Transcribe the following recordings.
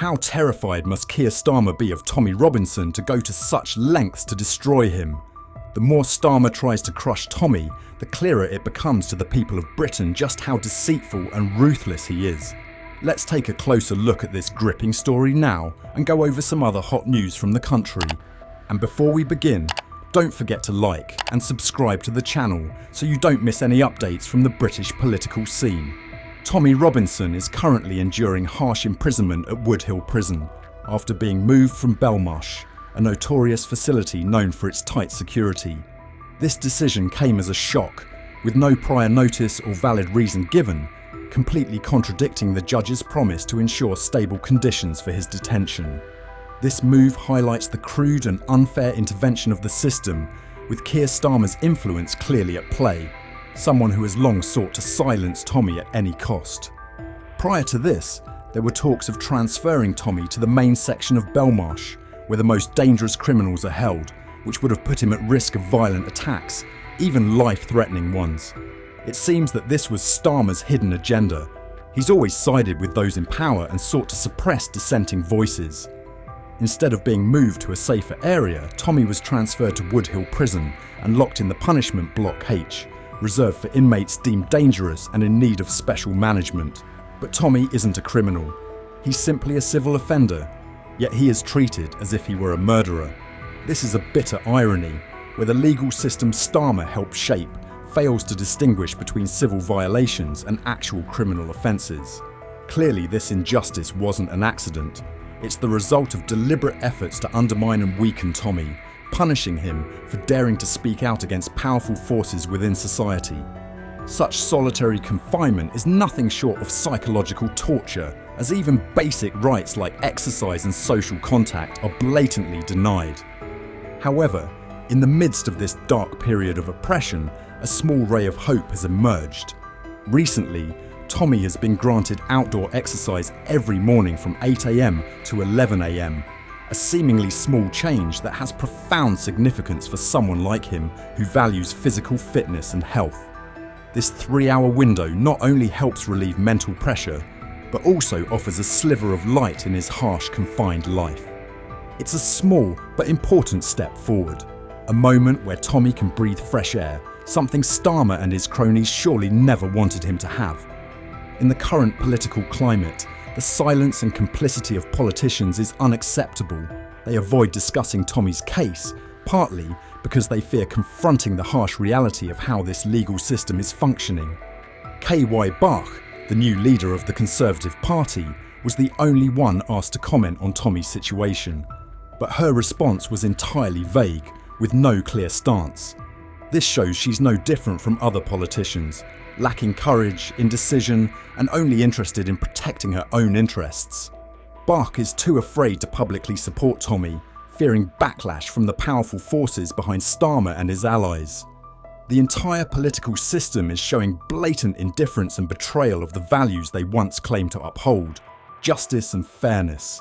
How terrified must Keir Starmer be of Tommy Robinson to go to such lengths to destroy him? The more Starmer tries to crush Tommy, the clearer it becomes to the people of Britain just how deceitful and ruthless he is. Let's take a closer look at this gripping story now and go over some other hot news from the country. And before we begin, don't forget to like and subscribe to the channel so you don't miss any updates from the British political scene. Tommy Robinson is currently enduring harsh imprisonment at Woodhill Prison after being moved from Belmarsh, a notorious facility known for its tight security. This decision came as a shock, with no prior notice or valid reason given, completely contradicting the judge's promise to ensure stable conditions for his detention. This move highlights the crude and unfair intervention of the system, with Keir Starmer's influence clearly at play, someone who has long sought to silence Tommy at any cost. Prior to this, there were talks of transferring Tommy to the main section of Belmarsh, where the most dangerous criminals are held, which would have put him at risk of violent attacks, even life-threatening ones. It seems that this was Starmer's hidden agenda. He's always sided with those in power and sought to suppress dissenting voices. Instead of being moved to a safer area, Tommy was transferred to Woodhill Prison and locked in the punishment block H, reserved for inmates deemed dangerous and in need of special management. But Tommy isn't a criminal. He's simply a civil offender, yet he is treated as if he were a murderer. This is a bitter irony, where the legal system Starmer helped shape fails to distinguish between civil violations and actual criminal offences. Clearly, this injustice wasn't an accident. It's the result of deliberate efforts to undermine and weaken Tommy, punishing him for daring to speak out against powerful forces within society. Such solitary confinement is nothing short of psychological torture, as even basic rights like exercise and social contact are blatantly denied. However, in the midst of this dark period of oppression, a small ray of hope has emerged. Recently, Tommy has been granted outdoor exercise every morning from 8 AM to 11 AM, a seemingly small change that has profound significance for someone like him who values physical fitness and health. This 3-hour window not only helps relieve mental pressure, but also offers a sliver of light in his harsh, confined life. It's a small but important step forward, a moment where Tommy can breathe fresh air, something Starmer and his cronies surely never wanted him to have. In the current political climate, the silence and complicity of politicians is unacceptable. They avoid discussing Tommy's case, partly because they fear confronting the harsh reality of how this legal system is functioning. K.Y. Bach, the new leader of the Conservative Party, was the only one asked to comment on Tommy's situation. But her response was entirely vague, with no clear stance. This shows she's no different from other politicians, lacking courage, indecision, and only interested in protecting her own interests. Bach is too afraid to publicly support Tommy, fearing backlash from the powerful forces behind Starmer and his allies. The entire political system is showing blatant indifference and betrayal of the values they once claimed to uphold: justice and fairness.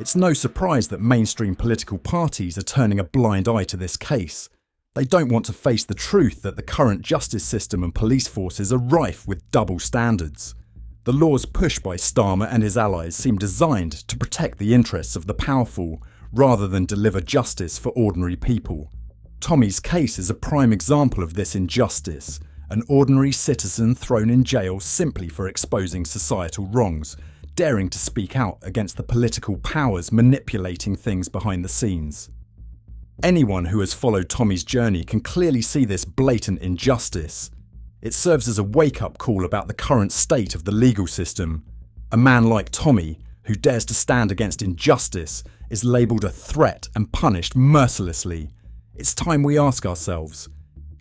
It's no surprise that mainstream political parties are turning a blind eye to this case. They don't want to face the truth that the current justice system and police forces are rife with double standards. The laws pushed by Starmer and his allies seem designed to protect the interests of the powerful, rather than deliver justice for ordinary people. Tommy's case is a prime example of this injustice, an ordinary citizen thrown in jail simply for exposing societal wrongs, daring to speak out against the political powers manipulating things behind the scenes. Anyone who has followed Tommy's journey can clearly see this blatant injustice. It serves as a wake-up call about the current state of the legal system. A man like Tommy, who dares to stand against injustice, is labelled a threat and punished mercilessly. It's time we ask ourselves,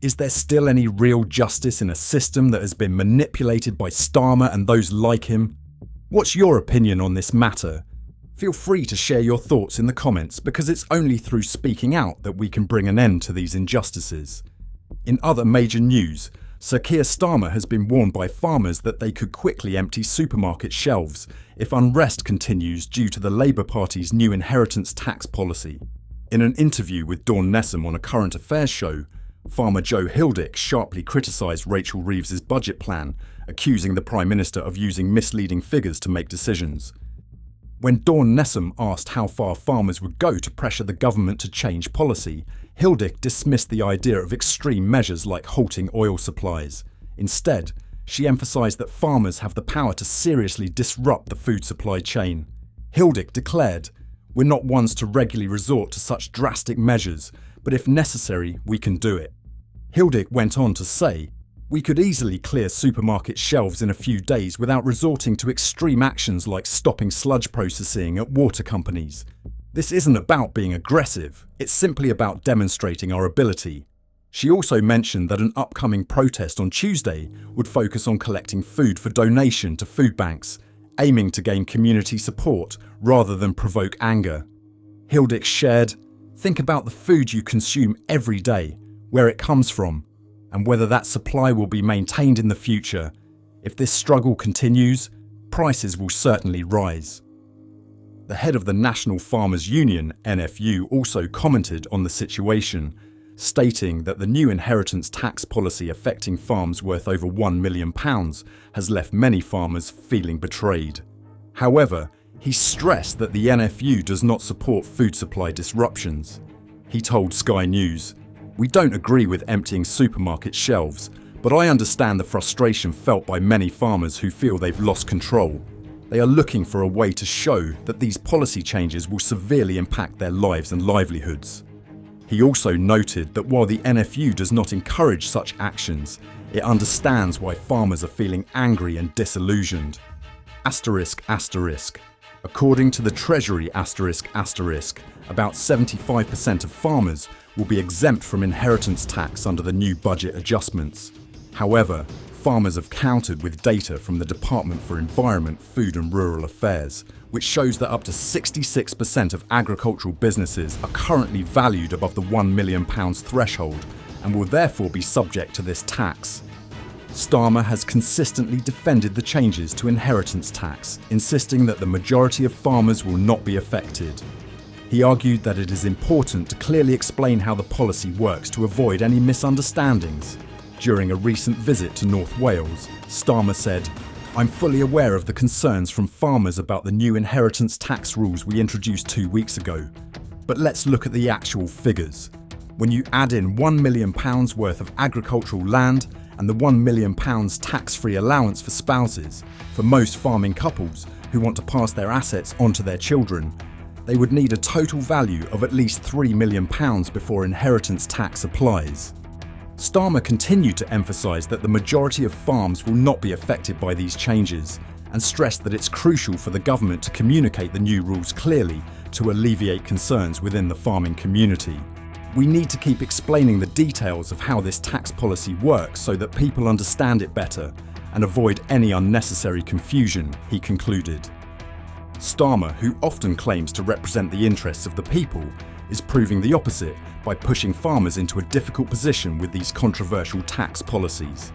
is there still any real justice in a system that has been manipulated by Starmer and those like him? What's your opinion on this matter? Feel free to share your thoughts in the comments, because it's only through speaking out that we can bring an end to these injustices. In other major news, Sir Keir Starmer has been warned by farmers that they could quickly empty supermarket shelves if unrest continues due to the Labour Party's new inheritance tax policy. In an interview with Dawn Nessam on a current affairs show, Farmer Joe Hildick sharply criticised Rachel Reeves's budget plan, accusing the Prime Minister of using misleading figures to make decisions. When Dawn Nessam asked how far farmers would go to pressure the government to change policy, Hildick dismissed the idea of extreme measures like halting oil supplies. Instead, she emphasised that farmers have the power to seriously disrupt the food supply chain. Hildick declared, "We're not ones to regularly resort to such drastic measures, but if necessary, we can do it." Hildick went on to say, "We could easily clear supermarket shelves in a few days without resorting to extreme actions like stopping sludge processing at water companies. This isn't about being aggressive, it's simply about demonstrating our ability." She also mentioned that an upcoming protest on Tuesday would focus on collecting food for donation to food banks, aiming to gain community support rather than provoke anger. Hildick shared, "Think about the food you consume every day, where it comes from, and whether that supply will be maintained in the future. If this struggle continues, prices will certainly rise." The head of the National Farmers Union, NFU, also commented on the situation, stating that the new inheritance tax policy affecting farms worth over £1 million has left many farmers feeling betrayed. However, he stressed that the NFU does not support food supply disruptions. He told Sky News, "We don't agree with emptying supermarket shelves, but I understand the frustration felt by many farmers who feel they've lost control. They are looking for a way to show that these policy changes will severely impact their lives and livelihoods." He also noted that while the NFU does not encourage such actions, it understands why farmers are feeling angry and disillusioned. According to the Treasury about 75% of farmers will be exempt from inheritance tax under the new budget adjustments. However, farmers have countered with data from the Department for Environment, Food and Rural Affairs, which shows that up to 66% of agricultural businesses are currently valued above the £1 million threshold and will therefore be subject to this tax. Starmer has consistently defended the changes to inheritance tax, insisting that the majority of farmers will not be affected. He argued that it is important to clearly explain how the policy works to avoid any misunderstandings. During a recent visit to North Wales, Starmer said, "I'm fully aware of the concerns from farmers about the new inheritance tax rules we introduced 2 weeks ago. But let's look at the actual figures. When you add in £1 million worth of agricultural land and the £1 million tax-free allowance for spouses, for most farming couples who want to pass their assets on to their children, they would need a total value of at least £3 million before inheritance tax applies." Starmer continued to emphasise that the majority of farms will not be affected by these changes and stressed that it's crucial for the government to communicate the new rules clearly to alleviate concerns within the farming community. "We need to keep explaining the details of how this tax policy works so that people understand it better and avoid any unnecessary confusion," he concluded. Starmer, who often claims to represent the interests of the people, is proving the opposite by pushing farmers into a difficult position with these controversial tax policies.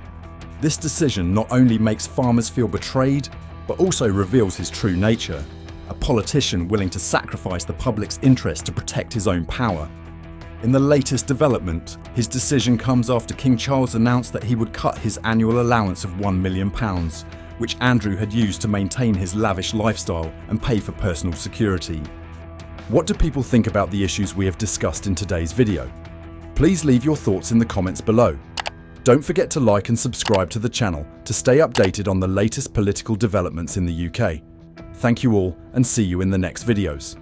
This decision not only makes farmers feel betrayed, but also reveals his true nature, a politician willing to sacrifice the public's interest to protect his own power. In the latest development, his decision comes after King Charles announced that he would cut his annual allowance of £1 million, which Andrew had used to maintain his lavish lifestyle and pay for personal security. What do people think about the issues we have discussed in today's video? Please leave your thoughts in the comments below. Don't forget to like and subscribe to the channel to stay updated on the latest political developments in the UK. Thank you all and see you in the next videos.